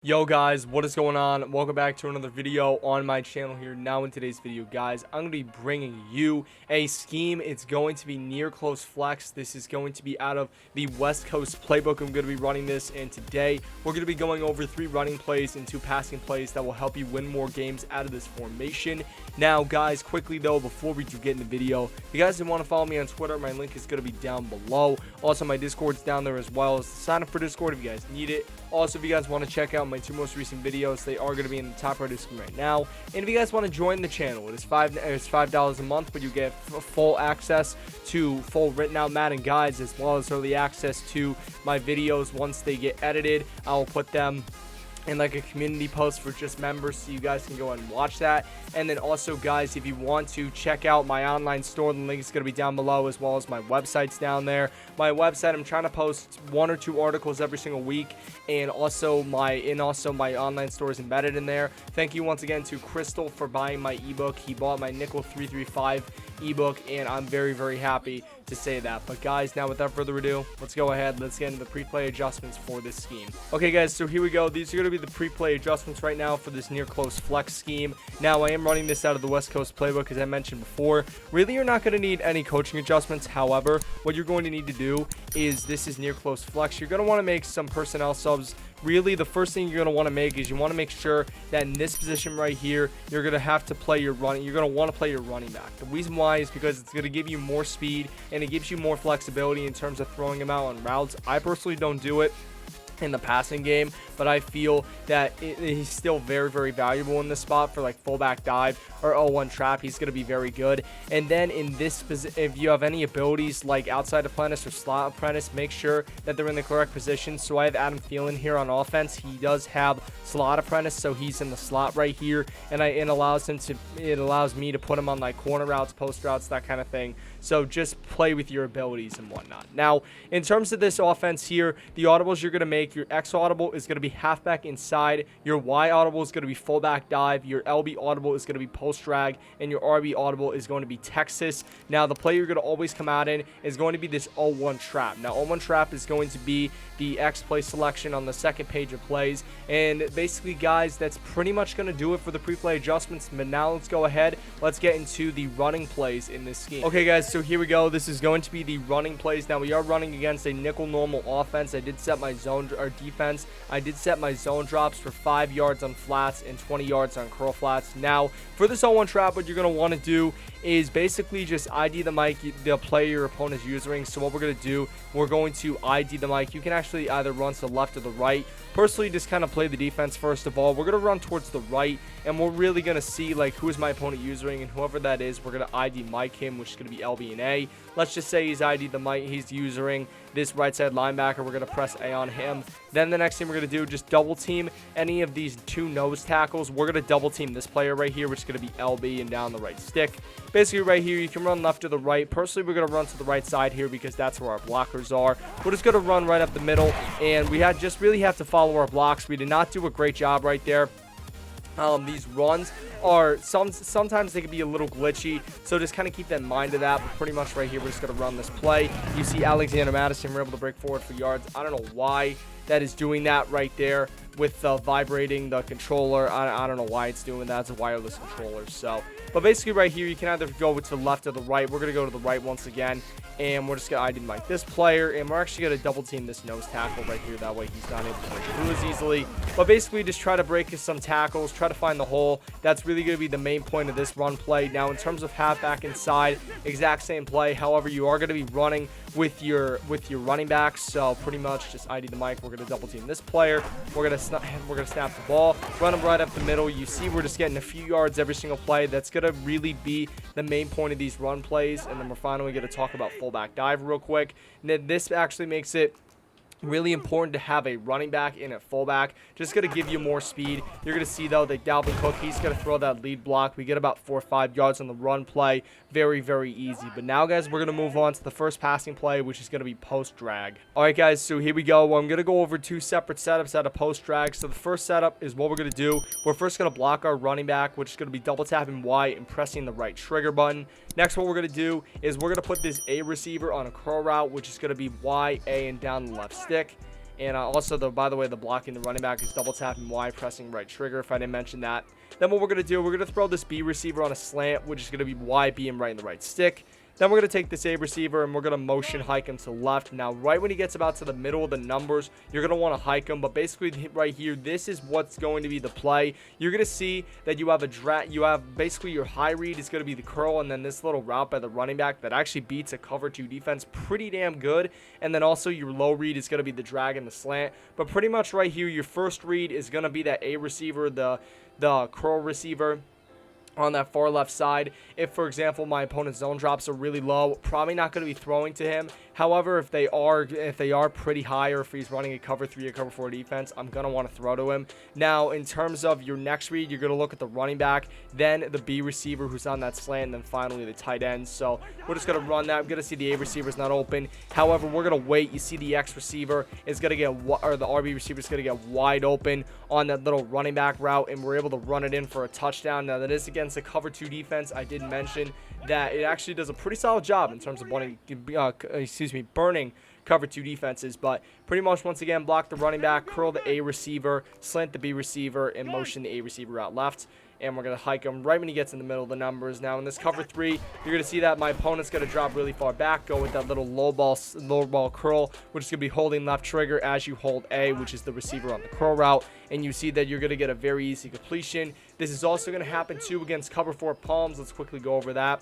Yo guys, what is going on? Welcome back to another video on my channel here. Now in today's video, guys, I'm going to be bringing you a scheme. It's going to be near close flex. This is going to be out of the West Coast playbook. I'm going to be running this, and today we're going to be going over 3 running plays and 2 passing plays that will help you win more games out of this formation. Now guys, quickly though, before we do get in the video, if you guys want to follow me on Twitter, my link is going to be down below. Also, my Discord's down there as well. Sign up for Discord if you guys need it. Also, if you guys want to check out my 2 most recent videos, they are going to be in the top right of the screen right now. And if you guys want to join the channel, it's $5 a month, but you get full access to full written out Madden guides, as well as early access to my videos. Once they get edited, I will put them in like a community post for just members, so you guys can go and watch that. And then also guys, if you want to check out my online store, the link is going to be down below, as well as my website's down there. My website, I'm trying to post 1 or 2 articles every single week, and also my online store is embedded in there. Thank you once again to Crystal for buying my ebook. He bought my Nickel 335 ebook, and I'm very happy to say that. But guys, now without further ado, let's go ahead, let's get into the pre-play adjustments for this scheme. Okay guys, so here we go. These are going to be the pre-play adjustments right now for this near close flex scheme. Now I am running this out of the West Coast playbook, as I mentioned before. Really, you're not going to need any coaching adjustments. However, what you're going to need to do is, this is near close flex, you're going to want to make some personnel subs. Really, the first thing you're going to want to make is you want to make sure that in this position right here, you're going to have to play your running. You're going to want to play your running back. The reason why is because it's going to give you more speed, and it gives you more flexibility in terms of throwing him out on routes. I personally don't do it in the passing game, but I feel that he's still very valuable in this spot for like fullback dive or 0-1 trap. He's going to be very good. And then in this position, if you have any abilities like outside apprentice or slot apprentice, make sure that they're in the correct position. So I have Adam Thielen here on offense. He does have slot apprentice, so he's in the slot right here, and it allows me to put him on like corner routes, post routes, that kind of thing. So just play with your abilities and whatnot. Now, in terms of this offense here, the audibles you're going to make, your X audible is going to be halfback inside, your Y audible is going to be fullback dive, your LB audible is going to be post drag, and your RB audible is going to be Texas. Now, the play you're going to always come out in is going to be this 0-1 trap. Now, 0-1 trap is going to be the X play selection on the second page of plays. And basically, guys, that's pretty much going to do it for the pre-play adjustments. But now let's go ahead. Let's get into the running plays in this scheme. Okay, guys, so here we go. This is going to be the running plays. Now, we are running against a nickel normal offense. I did set my zone or defense. I did set my zone drops for 5 yards on flats and 20 yards on curl flats. Now, for this 0-1 trap, what you're going to want to do is basically just ID the mic, the player your opponent is using. So what we're going to do, we're going to ID the mic. You can actually either run to the left or the right. Personally, just kind of play the defense first of all. We're going to run towards the right, and we're really going to see like who is my opponent using, and whoever that is, we're going to ID mic him, which is going to be LB and A. Let's just say he's ID the mic, he's using this right side linebacker. We're going to press A on him. Then the next thing we're going to do, just double team any of these 2 nose tackles. We're going to double team this player right here, which is going to be LB and down the right stick. Basically right here, you can run left or the right. Personally, we're going to run to the right side here because that's where our blockers are. We're just going to run right up the middle, and we just really have to follow our blocks. We did not do a great job right there. These runs are sometimes they can be a little glitchy, so just kind of keep that in mind of that. But pretty much right here, we're just going to run this play. You see Alexander Madison, we're able to break forward for yards. I don't know why that is doing that right there with vibrating the controller. I don't know why it's doing that. It's a wireless controller. So, but basically right here, you can either go to the left or the right. We're going to go to the right once again, and we're just going to ID like this player, and we're actually going to double team this nose tackle right here. That way he's not able to break through as easily. But basically, just try to break some tackles, try to find the hole. That's really going to be the main point of this run play. Now, in terms of halfback inside, exact same play. However, you are going to be running with your running backs. So pretty much just ID the mic. We're going to double team this player. We're going to snap the ball, run him right up the middle. You see, we're just getting a few yards every single play. That's going to really be the main point of these run plays. And then we're finally going to talk about fullback dive real quick. And then this actually makes it really important to have a running back in at fullback. Just going to give you more speed. You're going to see, though, that Dalvin Cook, he's going to throw that lead block. We get about 4 or 5 yards on the run play. Very easy. But now, guys, we're going to move on to the first passing play, which is going to be post drag. All right, guys, so here we go. I'm going to go over 2 separate setups out of post drag. So the first setup is what we're going to do. We're first going to block our running back, which is going to be double tapping Y and pressing the right trigger button. Next, what we're going to do is we're going to put this A receiver on a curl route, which is going to be Y, A, and down the left stick. And also, by the way, the blocking the running back is double tapping Y, pressing right trigger, if I didn't mention that. Then what we're going to do, we're going to throw this B receiver on a slant, which is going to be Y, B, and right in the right stick. Then we're going to take this A receiver and we're going to motion hike him to left. Now, right when he gets about to the middle of the numbers, you're going to want to hike him. But basically, right here, this is what's going to be the play. You're going to see that you have basically your high read is going to be the curl, and then this little route by the running back that actually beats a cover 2 defense pretty damn good. And then also your low read is going to be the drag and the slant. But pretty much right here, your first read is going to be that A receiver, the curl receiver on that far left side. If, for example, my opponent's zone drops are really low, probably not going to be throwing to him. However, if they are pretty high, or if he's running a cover 3 or cover 4 defense, I'm going to want to throw to him. Now, in terms of your next read, you're going to look at the running back, then the B receiver who's on that slant, and then finally the tight end. So we're just going to run that. I'm going to see the A receiver is not open. However, we're going to wait. You see the X receiver is going to get, or the RB receiver is going to get wide open on that little running back route, and we're able to run it in for a touchdown. Now, that is against a cover 2 defense. I did mention that it actually does a pretty solid job in terms of burning cover 2 defenses. But pretty much, once again, block the running back, curl the A receiver, slant the B receiver, and motion the A receiver out left. And we're going to hike him right when he gets in the middle of the numbers. Now, in this cover 3, you're going to see that my opponent's going to drop really far back, go with that little low ball curl, which is going to be holding left trigger as you hold A, which is the receiver on the curl route. And you see that you're going to get a very easy completion. This is also going to happen, too, against cover 4 palms. Let's quickly go over that.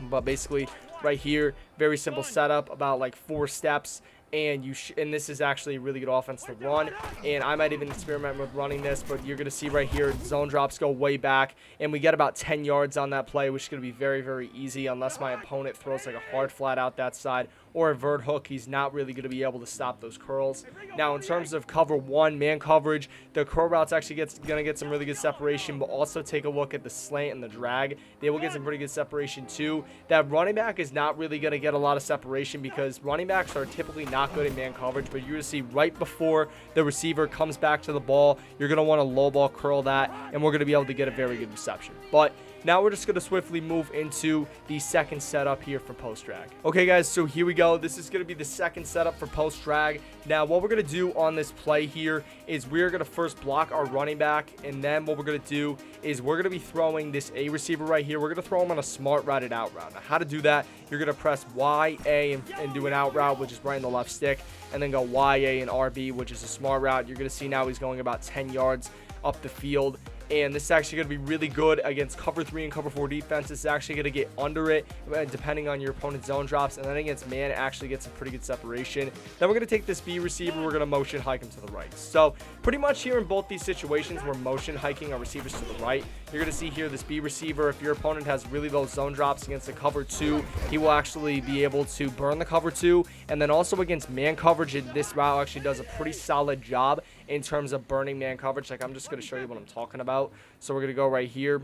But basically, right here, very simple setup, about like 4 steps. And this is actually a really good offense to run, and I might even experiment with running this, but you're going to see right here, zone drops go way back, and we get about 10 yards on that play, which is going to be very, very easy unless my opponent throws like a hard flat out that side or a vert hook. He's not really going to be able to stop those curls. Now, in terms of cover 1, man coverage, the curl route's actually going to get some really good separation, but also take a look at the slant and the drag. They will get some pretty good separation too. That running back is not really going to get a lot of separation because running backs are typically not good in man coverage, but you're going to see right before the receiver comes back to the ball, you're going to want to low ball curl that, and we're going to be able to get a very good reception. But now we're just going to swiftly move into the second setup here for post drag. Okay, guys, so here we go. This is going to be the second setup for post drag. Now, what we're going to do on this play here is we're going to first block our running back, and then what we're going to do is we're going to be throwing this A receiver right here. We're going to throw him on a smart routed out route. Now, how to do that, you're going to press Y, A, and do an out route, which is right in the left stick, and then go Y, A, and RB, which is a smart route. You're going to see now he's going about 10 yards up the field. And this is actually going to be really good against cover 3 and cover 4 defense. This is actually going to get under it, depending on your opponent's zone drops. And then against man, it actually gets some pretty good separation. Then we're going to take this B receiver. We're going to motion hike him to the right. So pretty much here in both these situations, we're motion hiking our receivers to the right. You're going to see here this B receiver. If your opponent has really low zone drops against the cover 2, he will actually be able to burn the cover 2. And then also against man coverage, this route actually does a pretty solid job in terms of burning man coverage. Like, I'm just going to show you what I'm talking about. So we're going to go right here.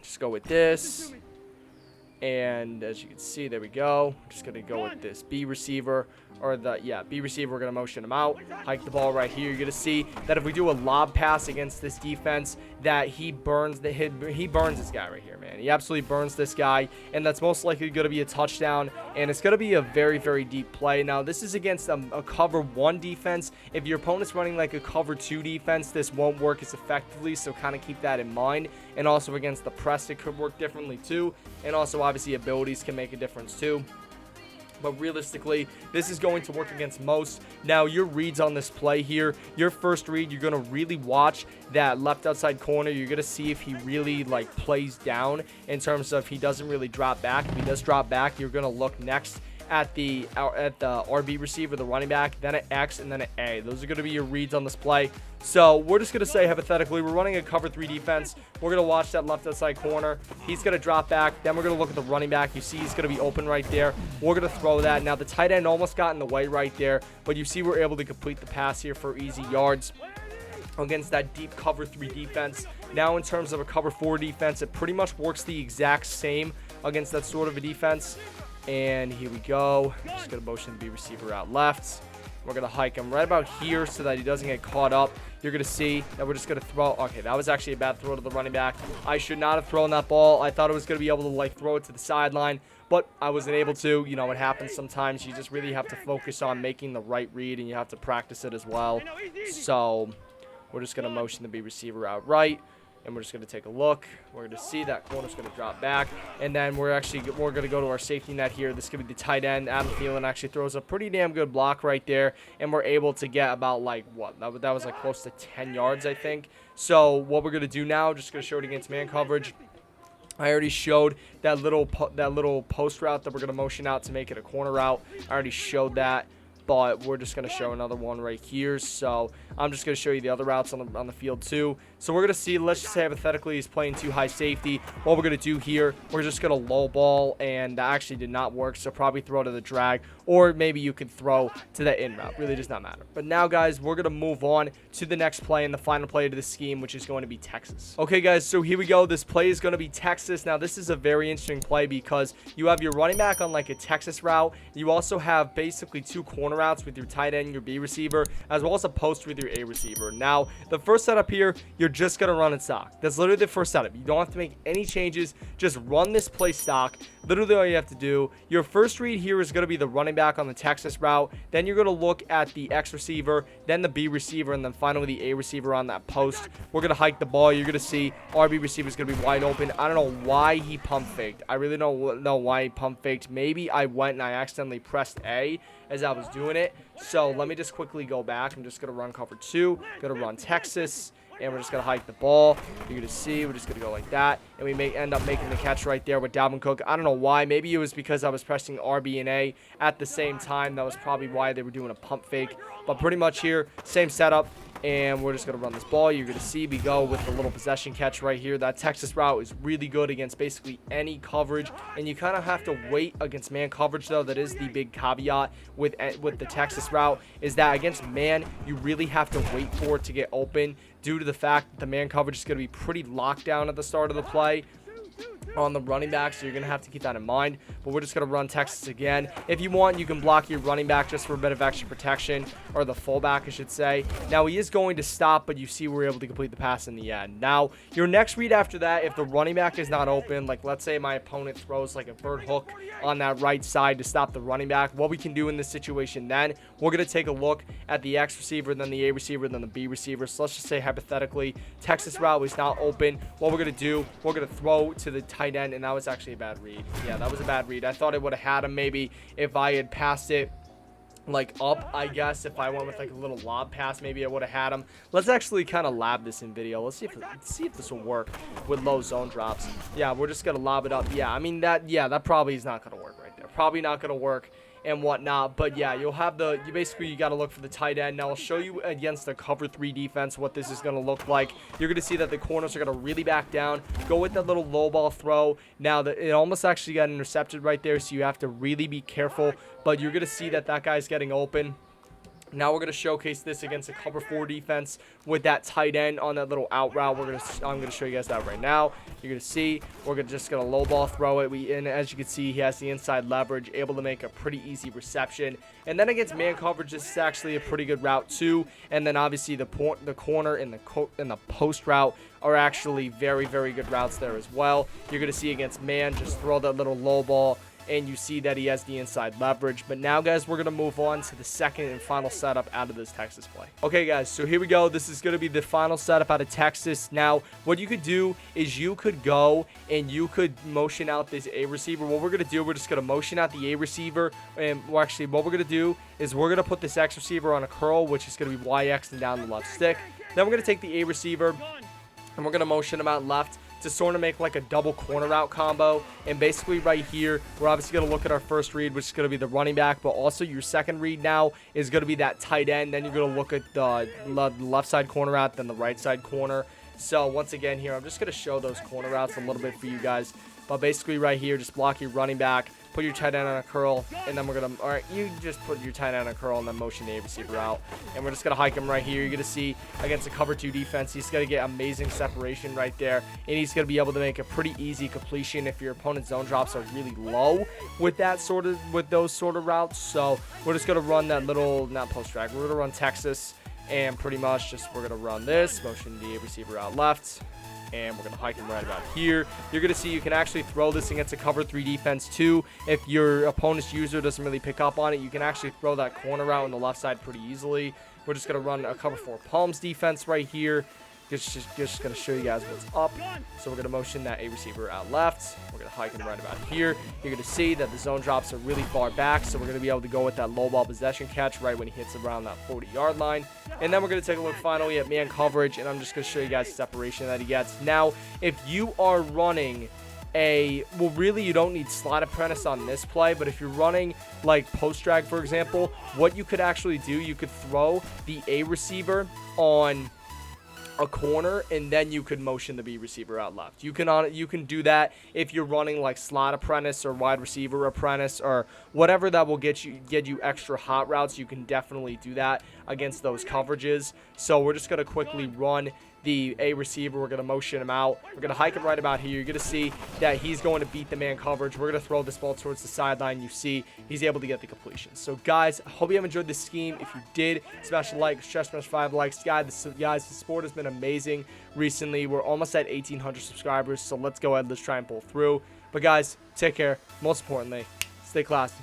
Just go with this. And as you can see, there we go. I'm just going to go with this B receiver. Or B receiver, we're going to motion him out. Hike the ball right here. You're going to see that if we do a lob pass against this defense, that he burns this guy right here, man. He absolutely burns this guy, and that's most likely going to be a touchdown, and it's going to be a very, very deep play. Now, this is against a cover 1 defense. If your opponent's running like a cover 2 defense, this won't work as effectively, so kind of keep that in mind. And also against the press, it could work differently too, and also obviously abilities can make a difference too. But realistically, this is going to work against most. Now, your reads on this play here, your first read, you're going to really watch that left outside corner. You're going to see if he really plays down in terms of he doesn't really drop back. If he does drop back, you're going to look next at the RB receiver, the running back, then at X, and then at A. Those are going to be your reads on this play. So we're just going to say, hypothetically, we're running a cover 3 defense. We're going to watch that left outside corner. He's going to drop back. Then we're going to look at the running back. You see he's going to be open right there. We're going to throw that. Now, the tight end almost got in the way right there, but you see we're able to complete the pass here for easy yards against that deep cover 3 defense. Now, in terms of a cover 4 defense, it pretty much works the exact same against that sort of a defense. And here we go. Just going to motion the B receiver out left. We're going to hike him right about here so that he doesn't get caught up. You're going to see that we're just going to throw. Okay, that was actually a bad throw to the running back. I should not have thrown that ball. I thought I was going to be able to, like, throw it to the sideline, but I wasn't able to. You know, it happens sometimes. You just really have to focus on making the right read, and you have to practice it as well. So we're just going to motion the B receiver out right. And we're just going to take a look. We're going to see that corner's going to drop back. And then we're going to go to our safety net here. This is going to be the tight end. Adam Thielen actually throws a pretty damn good block right there. And we're able to get about, like, what? That was, like, close to 10 yards, I think. So what we're going to do now, just going to show it against man coverage. I already showed that little post route that we're going to motion out to make it a corner route. I already showed that. But we're just going to show another one right here. So I'm just going to show you the other routes on the field too. So we're going to see, let's just say hypothetically he's playing too high safety. What we're going to do here, we're just going to low ball, and that actually did not work. So probably throw to the drag, or maybe you could throw to the in route. Really does not matter. But now, guys, we're going to move on to the next play and the final play to the scheme, which is going to be Texas. Okay, guys, so here we go. This play is going to be Texas. Now, this is a very interesting play because you have your running back on like a Texas route. You also have basically two corner routes with your tight end, your B receiver, as well as a post with your A receiver. Now, the first setup here, you're just going to run it stock. That's literally the first setup. You don't have to make any changes. Just run this play stock. Literally all you have to do. Your first read here is going to be the running back on the Texas route. Then you're going to look at the X receiver, then the B receiver, and then finally the A receiver on that post. We're going to hike the ball. You're going to see RB receiver is going to be wide open. I don't know why he pump faked. I really don't know why he pump faked. Maybe I went and I accidentally pressed A as I was doing it. So let me just quickly go back. I'm just going to run cover 2. Going to run Texas. And we're just going to hike the ball. You're going to see, we're just going to go like that. And we may end up making the catch right there with Dalvin Cook. I don't know why. Maybe it was because I was pressing RB and A at the same time. That was probably why they were doing a pump fake. But pretty much here, same setup. And we're just going to run this ball. You're going to see we go with the little possession catch right here. That Texas route is really good against basically any coverage. And you kind of have to wait against man coverage, though. That is the big caveat with the Texas route, is that against man, you really have to wait for it to get open due to the fact that the man coverage is going to be pretty locked down at the start of the play on the running back, so you're going to have to keep that in mind. But we're just going to run Texas again. If you want, you can block your running back just for a bit of extra protection, or the fullback, I should say. Now, he is going to stop, but you see we're able to complete the pass in the end. Now, your next read after that, if the running back is not open, like let's say my opponent throws like a bird hook on that right side to stop the running back, what we can do in this situation then, we're going to take a look at the X receiver, then the A receiver, then the B receiver. So let's just say hypothetically, Texas route is not open. What we're going to do, we're going to throw to the tight end, and that was actually a bad read. Yeah, that was a bad read. I thought it would have had him maybe if I had passed it like up, I guess. If I went with like a little lob pass, maybe I would have had him. Let's actually kind of lab this in video. Let's see if this will work with low zone drops. Yeah, we're just gonna lob it up. Yeah, I mean that probably is not gonna work right there. Probably not gonna work and whatnot. But yeah, you'll have you got to look for the tight end. Now I'll show you against the cover 3 defense what this is going to look like. You're going to see that the corners are going to really back down, go with that little low ball throw. Now it almost actually got intercepted right there, so you have to really be careful. But you're going to see that guy's getting open. Now we're going to showcase this against a cover 4 defense with that tight end on that little out route. I'm going to show you guys that right now. You're going to see we're just going to low ball throw it. And as you can see, he has the inside leverage, able to make a pretty easy reception. And then against man coverage, this is actually a pretty good route too. And then obviously the corner and the post route are actually very, very good routes there as well. You're going to see against man, just throw that little low ball, and you see that he has the inside leverage. But now, guys, we're going to move on to the second and final setup out of this Texas play. Okay, guys, so here we go. This is going to be the final setup out of Texas. Now, what you could do is you could go and you could motion out this A receiver. What we're going to do, we're just going to motion out the A receiver. And what we're going to do is we're going to put this X receiver on a curl, which is going to be YX and down the left stick. Then we're going to take the A receiver, and we're going to motion him out left to sort of make like a double corner route combo. And basically right here, we're obviously going to look at our first read, which is going to be the running back, but also your second read now is going to be that tight end. Then you're going to look at the left side corner route, then the right side corner. So once again here, I'm just going to show those corner routes a little bit for you guys. But basically right here, just block your running back, put your tight end on a curl, and then we're going to, all right, you just put your tight end on a curl and then motion the A receiver out. And we're just going to hike him right here. You're going to see against the cover 2 defense, he's going to get amazing separation right there, and he's going to be able to make a pretty easy completion if your opponent's zone drops are really low with those sort of routes. So we're just going to run that little, not post drag, we're going to run Texas, and pretty much just we're going to run this, motion the A receiver out left, and we're going to hike him right about here. You're going to see you can actually throw this against a cover 3 defense too. If your opponent's user doesn't really pick up on it, you can actually throw that corner out on the left side pretty easily. We're just going to run a cover 4 palms defense right here. Just going to show you guys what's up. So we're going to motion that A receiver out left. We're going to hike him right about here. You're going to see that the zone drops are really far back, so we're going to be able to go with that low ball possession catch right when he hits around that 40-yard line. And then we're going to take a look finally at man coverage, and I'm just going to show you guys the separation that he gets. Now, if you are running well, really you don't need slot apprentice on this play, but if you're running like post drag, for example, what you could actually do, you could throw the A receiver on a corner, and then you could motion the B receiver out left. You can do that if you're running like slot apprentice or wide receiver apprentice or whatever that will get you extra hot routes. You can definitely do that against those coverages. So we're just going to quickly run the A receiver. We're going to motion him out. We're going to hike him right about here. You're going to see that he's going to beat the man coverage. We're going to throw this ball towards the sideline. You see he's able to get the completion. So guys, I hope you have enjoyed this scheme. If you did, smash a like, smash 5 likes. Guys, the support has been amazing recently. We're almost at 1,800 subscribers, so let's go ahead. Let's try and pull through. But guys, take care. Most importantly, stay classy.